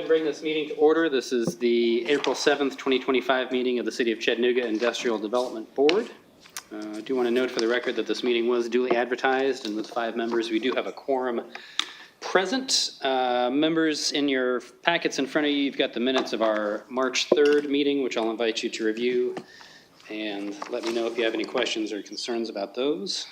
Bring this meeting to order. This is the April 7th, 2025 meeting of the City of Chattanooga Industrial Development Board. I do want to note for the record that this meeting was duly advertised, and with 5 members, we do have a quorum present. Members, in your packets in front of you, you've got the minutes of our March 3rd meeting, which I'll invite you to review, and let me know if you have any questions or concerns about those.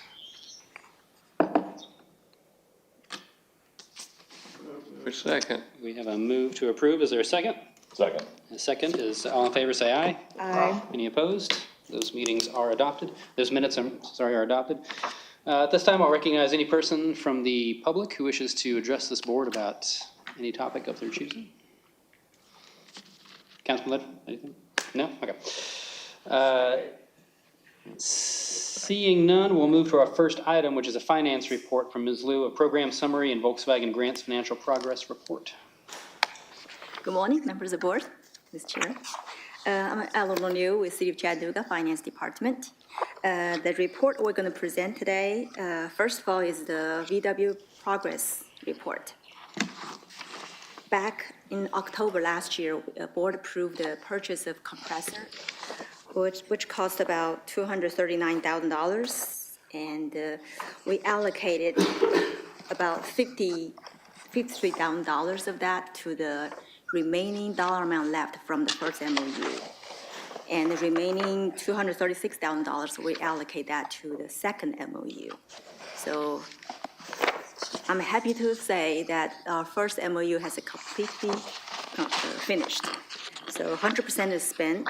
Second. We have a move to approve. Is there a second? Second. A second is, all in favor, say aye. Aye. Any opposed? Those meetings are adopted. Those minutes, are adopted. At this time, I'll recognize any person from the public who wishes to address this board about any topic of their choosing. Councilman Lidd, anything? No? Okay. Seeing none, we'll move to our first item, which is a finance report from Ms. Liu, a program summary and Volkswagen Grants financial progress report. Good morning, members of the board, Ms. Chair. I'm Eleanor Liu with City of Chattanooga Finance Department. The report we're going to present today, first of all, is the VW progress report. Back in October last year, the board approved the purchase of compressor, which cost about $239,000, and we allocated about $53,000 of that to the remaining dollar amount left from the first MOU. And the remaining $236,000, we allocate that to the second MOU. So I'm happy to say that our first MOU has completely finished. So 100% is spent.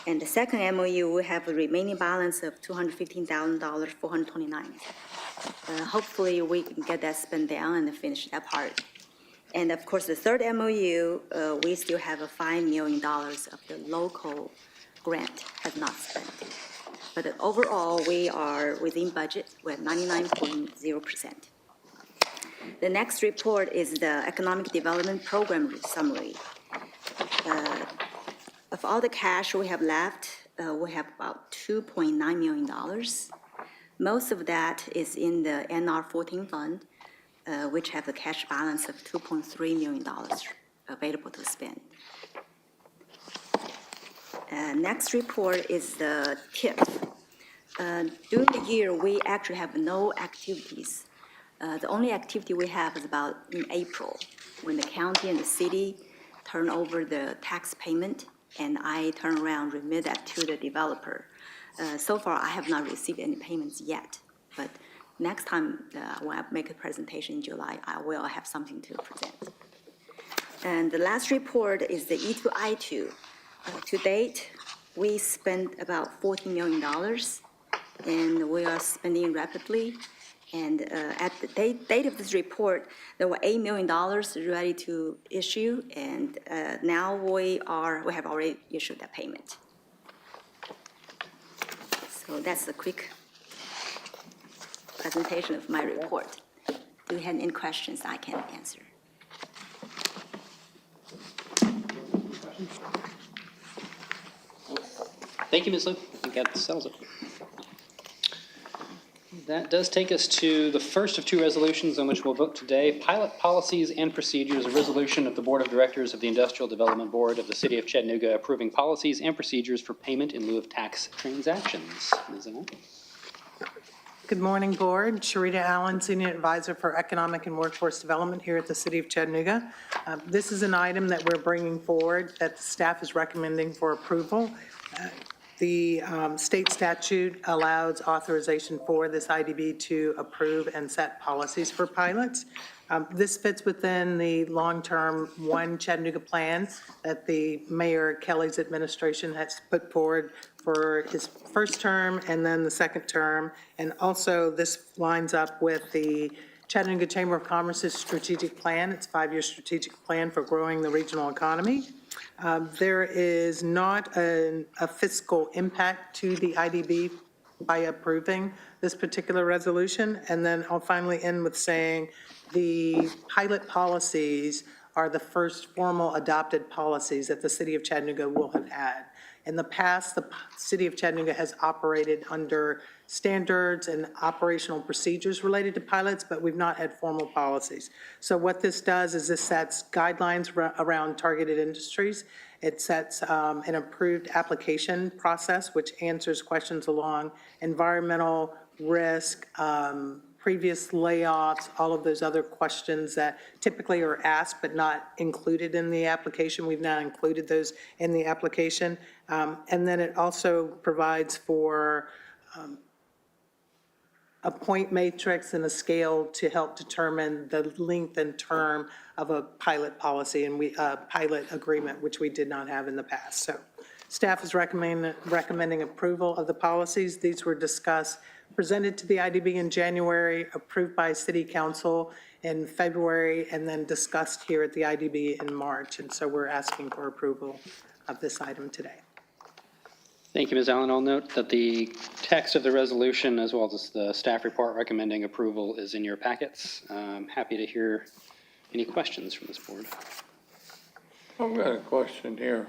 And the second MOU, we have a remaining balance of $215,000, $429. Hopefully, we can get that spent down and finish that part. And of course, the third MOU, we still have a $5 million of the local grant has not spent. But overall, we are within budget. We're at 99.0%. The next report is the Economic Development Program summary. Of all the cash we have left, we have about $2.9 million. Most of that is in the NR14 fund, which have a cash balance of $2.3 million available to spend. Next report is the TIP. During the year, we actually have no activities. The only activity we have is about in April, when the county and the city turn over the tax payment, and I turn around, remit that to the developer. So far, I have not received any payments yet, but next time when I make a presentation in July, I will have something to present. And the last report is the E2I2. To date, we spent about $14 million, and we are spending rapidly. And at the date of this report, there were $8 million ready to issue, and now we have already issued that payment. So that's a quick presentation of my report. Do you have any questions I can answer? Thank you, Ms. Liu. I think that settles it. That does take us to the first of 2 resolutions on which we'll vote today. Pilot policies and procedures, a resolution of the Board of Directors of the Industrial Development Board of the City of Chattanooga approving policies and procedures for payment in lieu of tax transactions. Ms. Annette? Good morning, Board. Sharita Allen, Senior Advisor for Economic and Workforce Development here at the City of Chattanooga. This is an item that we're bringing forward that the staff is recommending for approval. The state statute allows authorization for this IDB to approve and set policies for pilots. This fits within the long-term One Chattanooga plan that the Mayor Kelly's administration has put forward for his first term and then the second term. And also this lines up with the Chattanooga Chamber of Commerce's strategic plan. It's a 5-year strategic plan for growing the regional economy. There is not a fiscal impact to the IDB by approving this particular resolution. And then I'll finally end with saying the pilot policies are the first formal adopted policies that the City of Chattanooga will have had. In the past, the city of Chattanooga has operated under standards and operational procedures related to pilots, but we've not had formal policies. So what this does is this sets guidelines around targeted industries. It sets an approved application process, which answers questions along environmental risk, previous layoffs, all of those other questions that typically are asked but not included in the application. We've now included those in the application. And then it also provides for a point matrix and a scale to help determine the length and term of a pilot policy and pilot agreement, which we did not have in the past. So staff is recommending approval of the policies. These were discussed, presented to the IDB in January, approved by City Council in February, and then discussed here at the IDB in March. And so we're asking for approval of this item today. Thank you, Ms. Allen. I'll note that the text of the resolution, as well as the staff report recommending approval, is in your packets. I'm happy to hear any questions from this board. I've got a question here.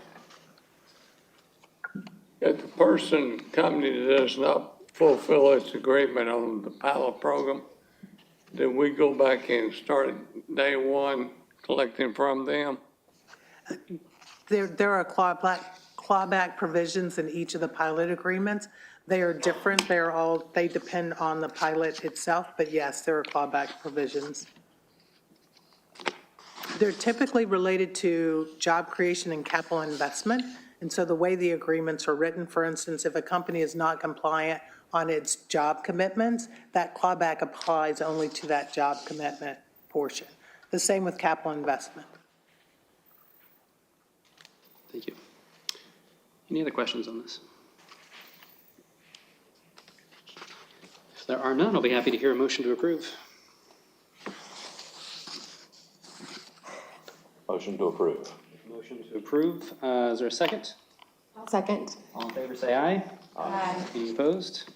If the company does not fulfill its agreement on the pilot program, then we go back and start day one collecting from them? There are clawback provisions in each of the pilot agreements. They are different. They depend on the pilot itself, but yes, there are clawback provisions. They're typically related to job creation and capital investment. And so the way the agreements are written, for instance, if a company is not compliant on its job commitments, that clawback applies only to that job commitment portion. The same with capital investment. Thank you. Any other questions on this? If there are none, I'll be happy to hear a motion to approve. Motion to approve. Motion to approve. Is there a second? Second. All in favor, say aye. Aye. Any opposed?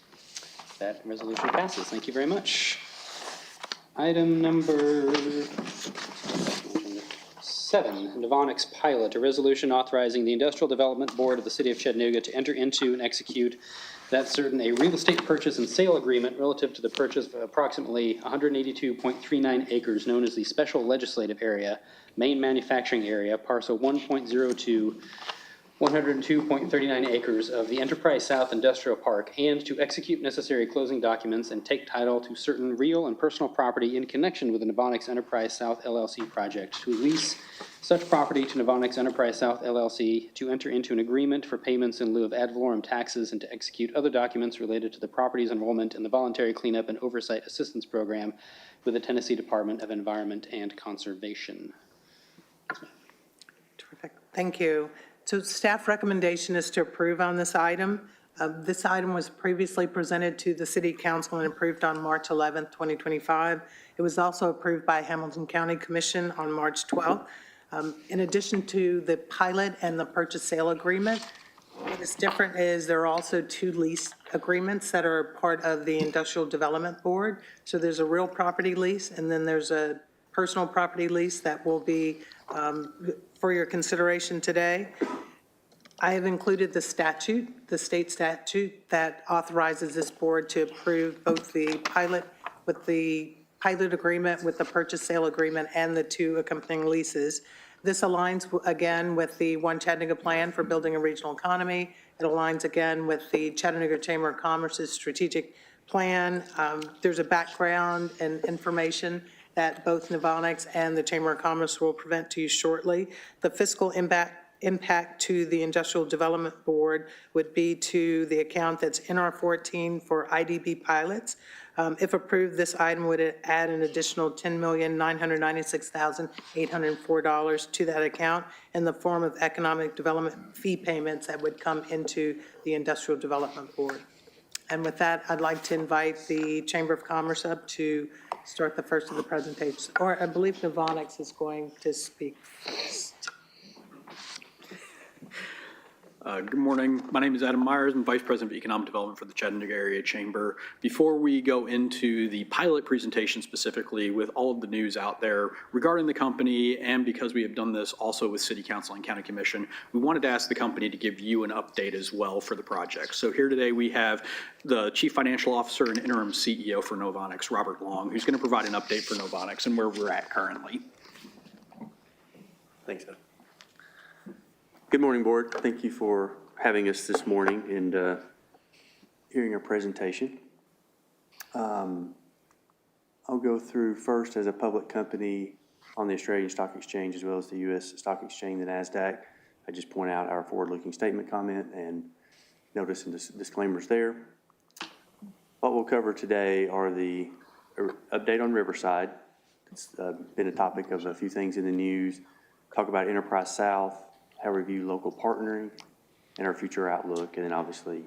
That resolution passes. Thank you very much. Item number 7, Novonix pilot, a resolution authorizing the Industrial Development Board of the City of Chattanooga to enter into and execute a real estate purchase and sale agreement relative to the purchase of approximately 182.39 acres known as the Special Legislative Area, Main Manufacturing Area, parcel 1.02, 102.39 acres of the Enterprise South Industrial Park, and to execute necessary closing documents and take title to certain real and personal property in connection with the Novonix Enterprise South LLC project, to lease such property to Novonix Enterprise South LLC, to enter into an agreement for payments in lieu of ad valorem taxes, and to execute other documents related to the property's enrollment in the Voluntary Cleanup and Oversight Assistance Program with the Tennessee Department of Environment and Conservation. Terrific. Thank you. So staff recommendation is to approve on this item. This item was previously presented to the City Council and approved on March 11th, 2025. It was also approved by Hamilton County Commission on March 12th. In addition to the pilot and the purchase sale agreement, what is different is there are also 2 lease agreements that are part of the Industrial Development Board. So there's a real property lease, and then there's a personal property lease that will be for your consideration today. I have included the statute, the state statute that authorizes this board to approve both the pilot with the pilot agreement with the purchase sale agreement and the 2 accompanying leases. This aligns again with the One Chattanooga plan for building a regional economy. It aligns again with the Chattanooga Chamber of Commerce's strategic plan. There's a background and information that both Novonix and the Chamber of Commerce will present to you shortly. The fiscal impact to the Industrial Development Board would be to the account that's NR14 for IDB pilots. If approved, this item would add an additional $10,996,804 to that account in the form of economic development fee payments that would come into the Industrial Development Board. And with that, I'd like to invite the Chamber of Commerce up to start the first of the presentations. Or I believe Novonix is going to speak first. Good morning. My name is Adam Myers. I'm Vice President of Economic Development for the Chattanooga Area Chamber. Before we go into the pilot presentation specifically with all of the news out there regarding the company, and because we have done this also with City Council and County Commission, we wanted to ask the company to give you an update as well for the project. So here today we have the Chief Financial Officer and Interim CEO for Novonix, Robert Long, who's going to provide an update for Novonix and where we're at currently. Thanks, Ed. Good morning, Board. Thank you for having us this morning and hearing our presentation. I'll go through first as a public company on the Australian Stock Exchange as well as the U.S. Stock Exchange, the NASDAQ. I just point out our forward-looking statement comment and notice and disclaimers there. What we'll cover today are the update on Riverside. It's been a topic of a few things in the news. Talk about Enterprise South, how we view local partnering, and our future outlook, and then obviously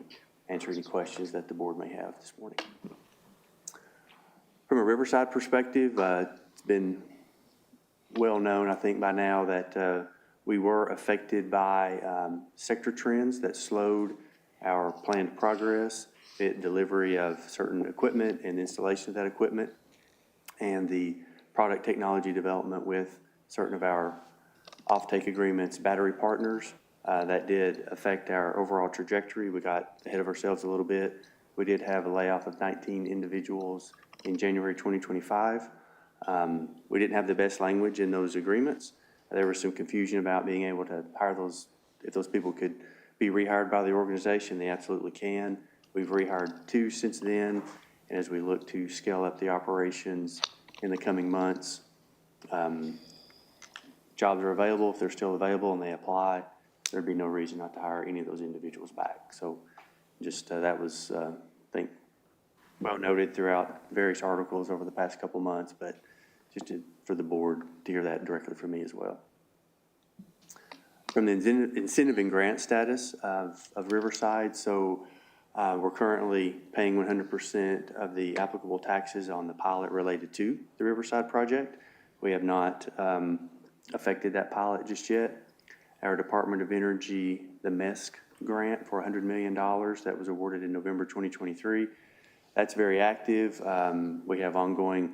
answer any questions that the board may have this morning. From a Riverside perspective, it's been well known, I think, by now that we were affected by sector trends that slowed our planned progress, delivery of certain equipment and installation of that equipment, and the product technology development with certain of our offtake agreements, battery partners. That did affect our overall trajectory. We got ahead of ourselves a little bit. We did have a layoff of 19 individuals in January 2025. We didn't have the best language in those agreements. There was some confusion about being able to hire those, if those people could be rehired by the organization. They absolutely can. We've rehired 2 since then, and as we look to scale up the operations in the coming months, jobs are available. If they're still available and they apply, there'd be no reason not to hire any of those individuals back. So just that was, I think, well noted throughout various articles over the past couple months, but just for the board to hear that directly from me as well. From the incentive and grant status of Riverside, so we're currently paying 100% of the applicable taxes on the pilot related to the Riverside project. We have not affected that pilot just yet. Our Department of Energy, the MESC grant for $100 million that was awarded in November 2023, that's very active. We have ongoing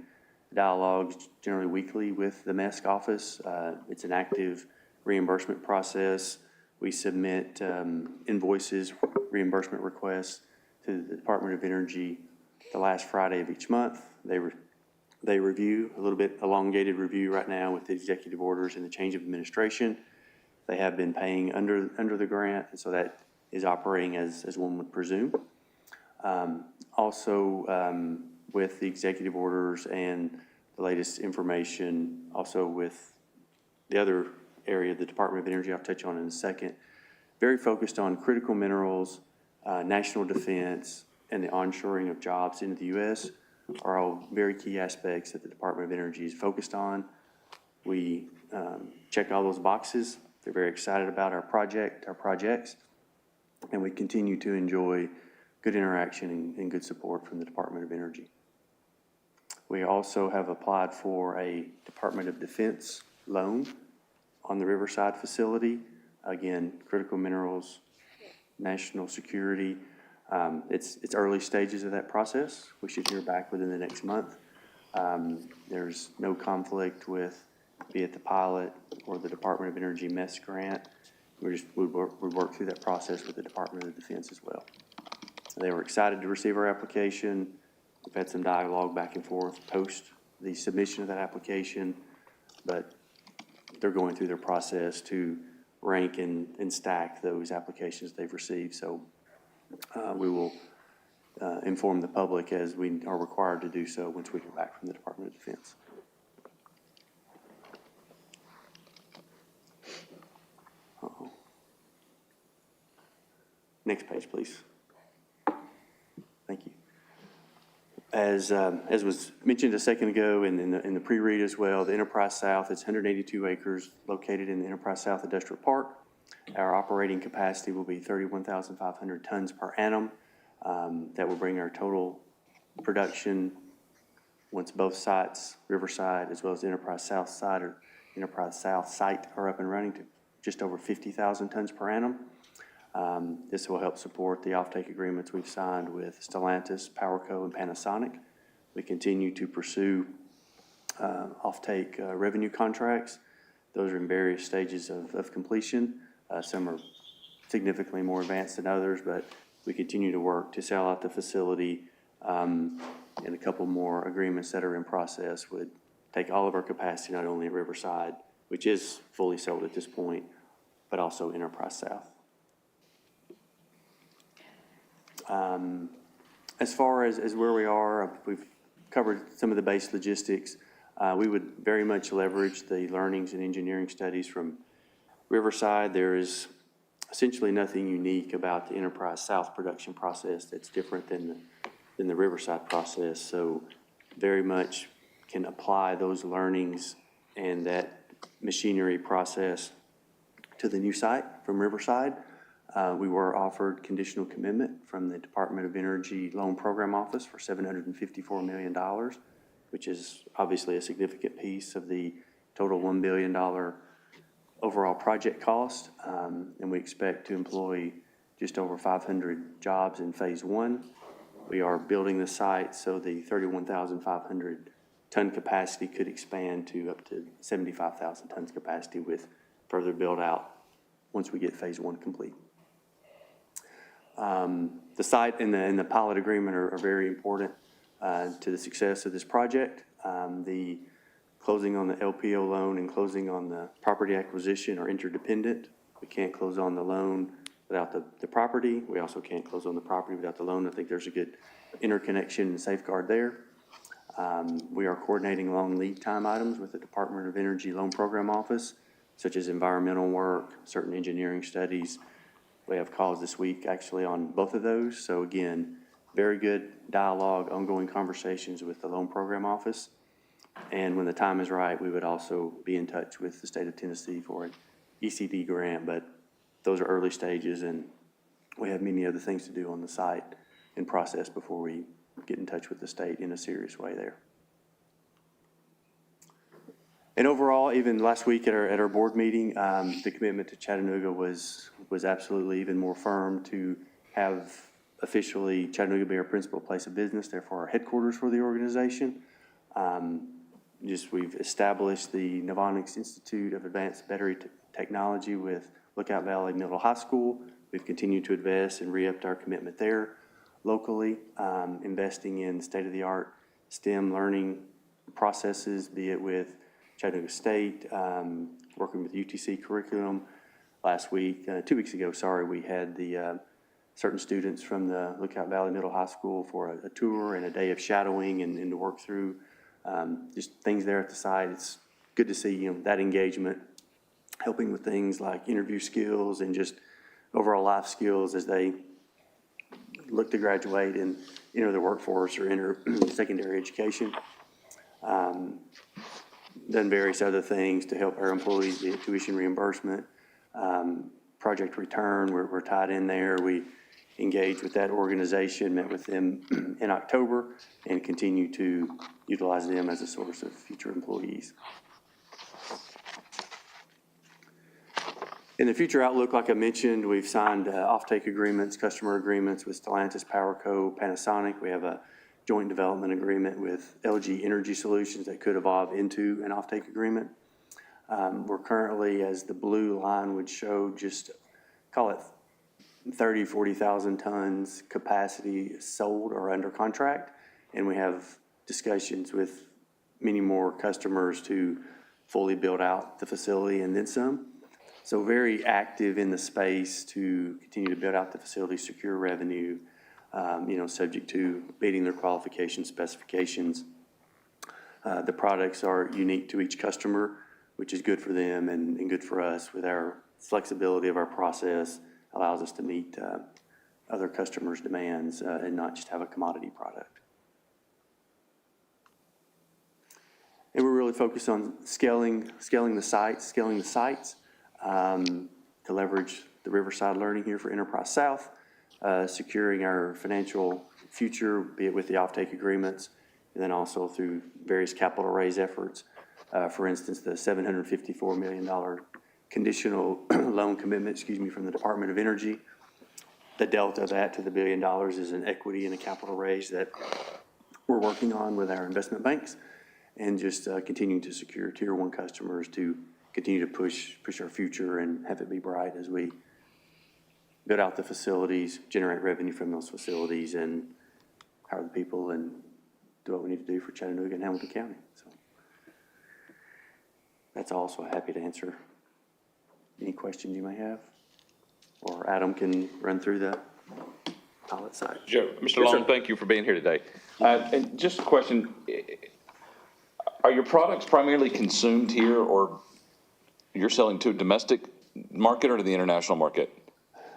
dialogues generally weekly with the MESC office. It's an active reimbursement process. We submit invoices, reimbursement requests to the Department of Energy the last Friday of each month. They review, a little bit elongated review right now with the executive orders and the change of administration. They have been paying under the grant, and so that is operating as one would presume. Also, with the executive orders and the latest information, also with the other area of the Department of Energy I'll touch on in a second, very focused on critical minerals, national defense, and the onshoring of jobs into the U.S. are all very key aspects that the Department of Energy is focused on. We check all those boxes. They're very excited about our projects, and we continue to enjoy good interaction and good support from the Department of Energy. We also have applied for a Department of Defense loan on the Riverside facility. Again, critical minerals, national security. It's early stages of that process. We should hear back within the next month. There's no conflict with, be it the pilot or the Department of Energy MESC grant. We work through that process with the Department of Defense as well. They were excited to receive our application. We've had some dialogue back and forth post the submission of that application, but they're going through their process to rank and stack those applications they've received. So we will inform the public as we are required to do so once we hear back from the Department of Defense. Next page, please. Thank you. As was mentioned a second ago in the pre-read as well, the Enterprise South, it's 182 acres located in the Enterprise South Industrial Park. Our operating capacity will be 31,500 tons per annum. That will bring our total production, once both sites, Riverside as well as the Enterprise South site are up and running, to just over 50,000 tons per annum. This will help support the offtake agreements we've signed with Stellantis, PowerCo, and Panasonic. We continue to pursue offtake revenue contracts. Those are in various stages of completion. Some are significantly more advanced than others, but we continue to work to sell out the facility, and a couple more agreements that are in process would take all of our capacity, not only at Riverside, which is fully sold at this point, but also Enterprise South. As far as where we are, we've covered some of the base logistics. We would very much leverage the learnings and engineering studies from Riverside. There is essentially nothing unique about the Enterprise South production process that's different than the Riverside process. So very much can apply those learnings and that machinery process to the new site from Riverside. We were offered conditional commitment from the Department of Energy Loan Program Office for $754 million, which is obviously a significant piece of the total $1 billion overall project cost. And we expect to employ just over 500 jobs in phase one. We are building the site so the 31,500 ton capacity could expand to up to 75,000 tons capacity with further build out once we get phase one complete. The site and the pilot agreement are very important to the success of this project. The closing on the LPO loan and closing on the property acquisition are interdependent. We can't close on the loan without the property. We also can't close on the property without the loan. I think there's a good interconnection and safeguard there. We are coordinating long lead time items with the Department of Energy Loan Program Office, such as environmental work, certain engineering studies. We have calls this week actually on both of those. So again, very good dialogue, ongoing conversations with the Loan Program Office. And when the time is right, we would also be in touch with the state of Tennessee for an ECD grant, but those are early stages and we have many other things to do on the site and process before we get in touch with the state in a serious way there. And overall, even last week at our board meeting, the commitment to Chattanooga was absolutely even more firm to have officially Chattanooga be our principal place of business, therefore our headquarters for the organization. We've established the Novonix Institute of Advanced Battery Technology with Lookout Valley Middle High School. We've continued to invest and re-upped our commitment there locally, investing in state-of-the-art STEM learning processes, be it with Chattanooga State, working with UTC curriculum. Last week, 2 weeks ago, we had the certain students from the Lookout Valley Middle High School for a tour and a day of shadowing and to work through just things there at the site. It's good to see that engagement, helping with things like interview skills and just overall life skills as they look to graduate and enter the workforce or enter secondary education. Done various other things to help our employees, be it tuition reimbursement, project return, we're tied in there. We engaged with that organization, met with them in October, and continue to utilize them as a source of future employees. In the future outlook, like I mentioned, we've signed offtake agreements, customer agreements with Stellantis, PowerCo, Panasonic. We have a joint development agreement with LG Energy Solutions that could evolve into an offtake agreement. We're currently, as the blue line would show, just call it 30, 40,000 tons capacity sold or under contract. And we have discussions with many more customers to fully build out the facility and then some. So very active in the space to continue to build out the facility, secure revenue, subject to meeting their qualification specifications. The products are unique to each customer, which is good for them and good for us. With our flexibility of our process, allows us to meet other customers' demands and not just have a commodity product. And we're really focused on scaling the sites to leverage the Riverside learning here for Enterprise South, securing our financial future, be it with the offtake agreements, and then also through various capital raise efforts. For instance, the $754 million conditional loan commitment, from the Department of Energy the delta of that to the $1 billion is an equity and a capital raise that we're working on with our investment banks, and just continuing to secure tier one customers to continue to push our future and have it be bright as we build out the facilities, generate revenue from those facilities, and hire the people and do what we need to do for Chattanooga and Hamilton County. So that's all. So happy to answer any questions you may have, or Adam can run through the pilot side. Joe, Mr. Yes, sir. Long, thank you for being here today. And just a question, are your products primarily consumed here, or you're selling to a domestic market or to the international market?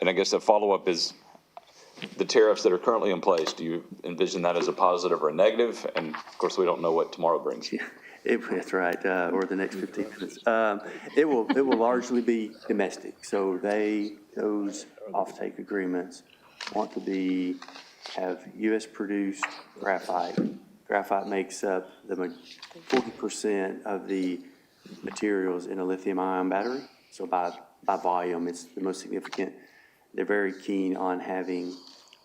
And I guess the follow-up is the tariffs that are currently in place, do you envision that as a positive or a negative? And of course, we don't know what tomorrow brings. That's right, or the next 15 minutes. It will largely be domestic. So those offtake agreements want to have U.S. produced graphite. Graphite makes up the 40% of the materials in a lithium-ion battery. So by volume, it's the most significant. They're very keen on having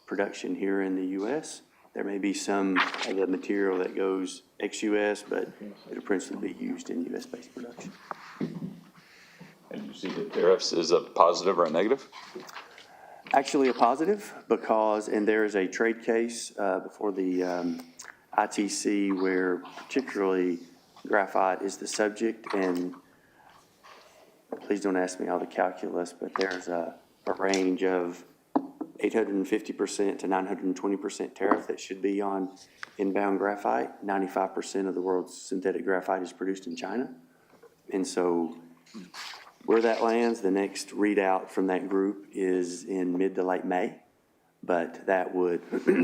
production here in the U.S. There may be some of the material that goes ex-U.S., but it'll principally be used in U.S.-based production. And you see the tariffs as a positive or a negative? Actually a positive, because, and there is a trade case before the ITC where particularly graphite is the subject, and please don't ask me all the calculus, but there's a range of 850% to 920% tariff that should be on inbound graphite. 95% of the world's synthetic graphite is produced in China. And so where that lands, the next readout from that group is in mid to late May. But that would,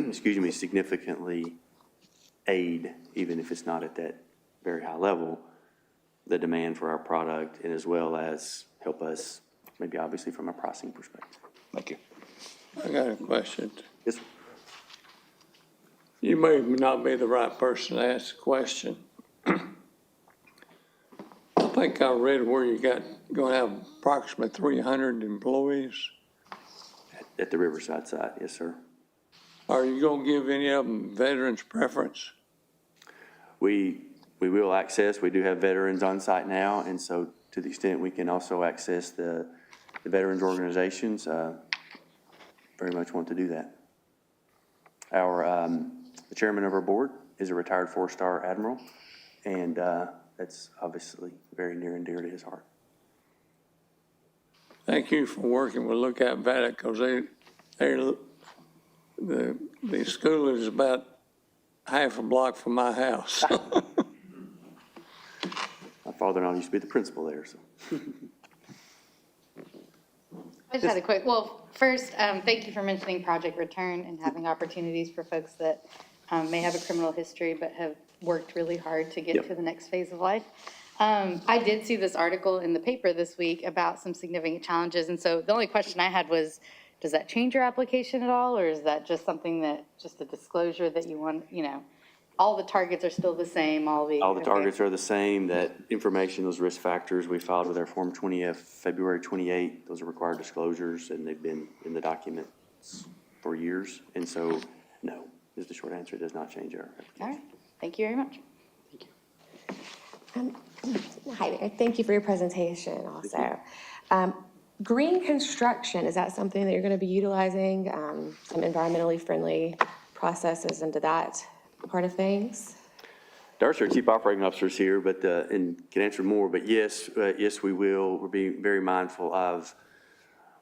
excuse me, significantly aid, even if it's not at that very high level, the demand for our product, and as well as help us, maybe obviously from a pricing perspective. Thank you. I got a question. Yes, sir. You may not be the right person to ask the question. I think I read where you going to have approximately 300 employees. At the Riverside site, yes, sir. Are you going to give any of them veterans preference? We will access, we do have veterans on site now, and so to the extent we can also access the veterans organizations, very much want to do that. The chairman of our board is a retired 4-star admiral, and that's obviously very near and dear to his heart. Thank you for working with Lookout Valley, because the school is about half a block from my house. My father-in-law used to be the principal there, so. I just had a quick, well, first, thank you for mentioning Project Return and having opportunities for folks that may have a criminal history but have worked really hard to get Yep. to the next phase of life. I did see this article in the paper this week about some significant challenges, and so the only question I had was, does that change your application at all, or is that just something that, just a disclosure that you want, all the targets are still the same, All the okay. targets are the same. That information, those risk factors, we filed with our Form 20F, February 28. Those are required disclosures, and they've been in the documents for years. And so, no, is the short answer. It does not change our application. All right, thank you very much. Hi there. Thank you for your presentation also. Green construction, is that something that you're going to be utilizing, some environmentally friendly processes into that part of things? Darcy, our Chief Operating Officer, is here, but, and can answer more, but yes, we will. We're being very mindful of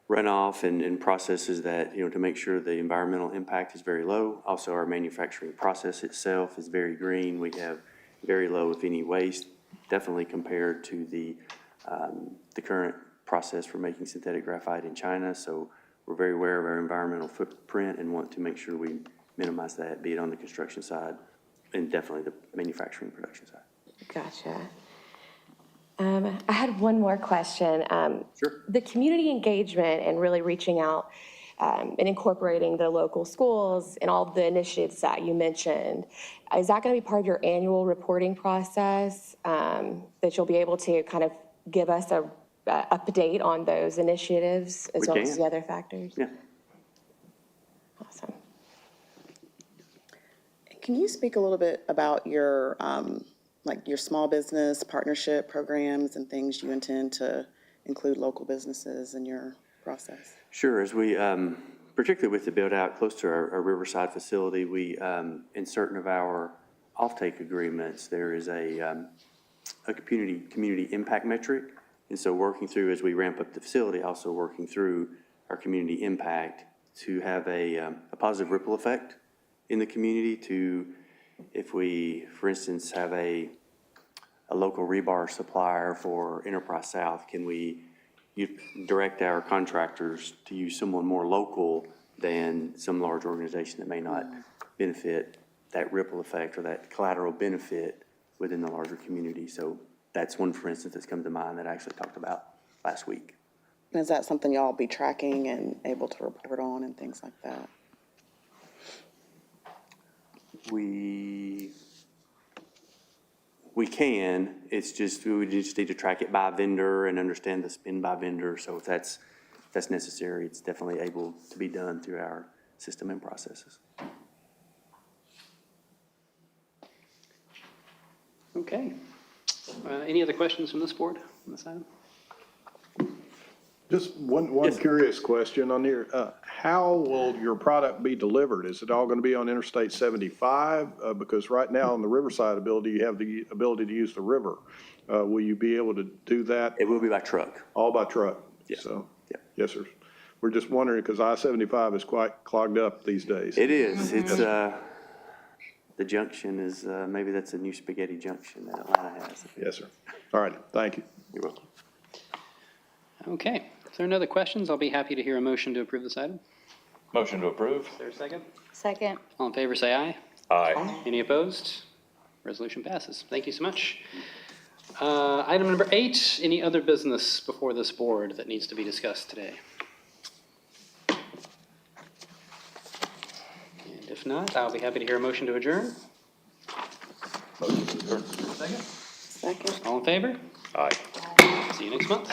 runoff and processes that, to make sure the environmental impact is very low. Also, our manufacturing process itself is very green. We have very low, if any, waste, definitely compared to the current process for making synthetic graphite in China. So we're very aware of our environmental footprint and want to make sure we minimize that, be it on the construction side and definitely the manufacturing production side. Gotcha. I had one more question. Sure. The community engagement and really reaching out and incorporating the local schools and all the initiatives that you mentioned, is that going to be part of your annual reporting process, that you'll be able to kind of give us a update on those initiatives as well as the other factors? Yeah. Awesome. Can you speak a little bit about your, like your small business partnership programs and things you intend to include local businesses in your process? Sure, as we, particularly with the build-out close to our Riverside facility, we, in certain of our offtake agreements, there is a community impact metric. And so working through, as we ramp up the facility, also working through our community impact to have a positive ripple effect in the community to, if we, for instance, have a local rebar supplier for Enterprise South, can we direct our contractors to use someone more local than some large organization that may not benefit that ripple effect or that collateral benefit within the larger community? So that's one, for instance, that's come to mind that I actually talked about last week. And is that something y'all be tracking and able to report on and things like that? We can, it's just, we would just need to track it by vendor and understand the spend by vendor. So if that's necessary, it's definitely able to be done through our system and processes. Okay. Any other questions from this board on this item? Just one curious question on here. How will your product be delivered? Is it all going to be on Interstate 75? Because right now on the Riverside ability, you have the ability to use the river. Will you be able to do that? It will be by truck. All by truck? Yes. So, Yeah. yes, sir. We're just wondering, because I-75 is quite clogged up these days. It is. It's, the junction is, maybe that's a new spaghetti junction that Atlanta has. Yes, sir. All right, thank you. You're welcome. Okay. If there are no other questions, I'll be happy to hear a motion to approve this item. Motion to approve? Is there a second? Second. All in favor, say aye. Aye. Any opposed? Resolution passes. Thank you so much. Item number 8, any other business before this board that needs to be discussed today? And if not, I'll be happy to hear a motion to adjourn. Motion to adjourn. Second. Second. All in favor? Aye. See you next month.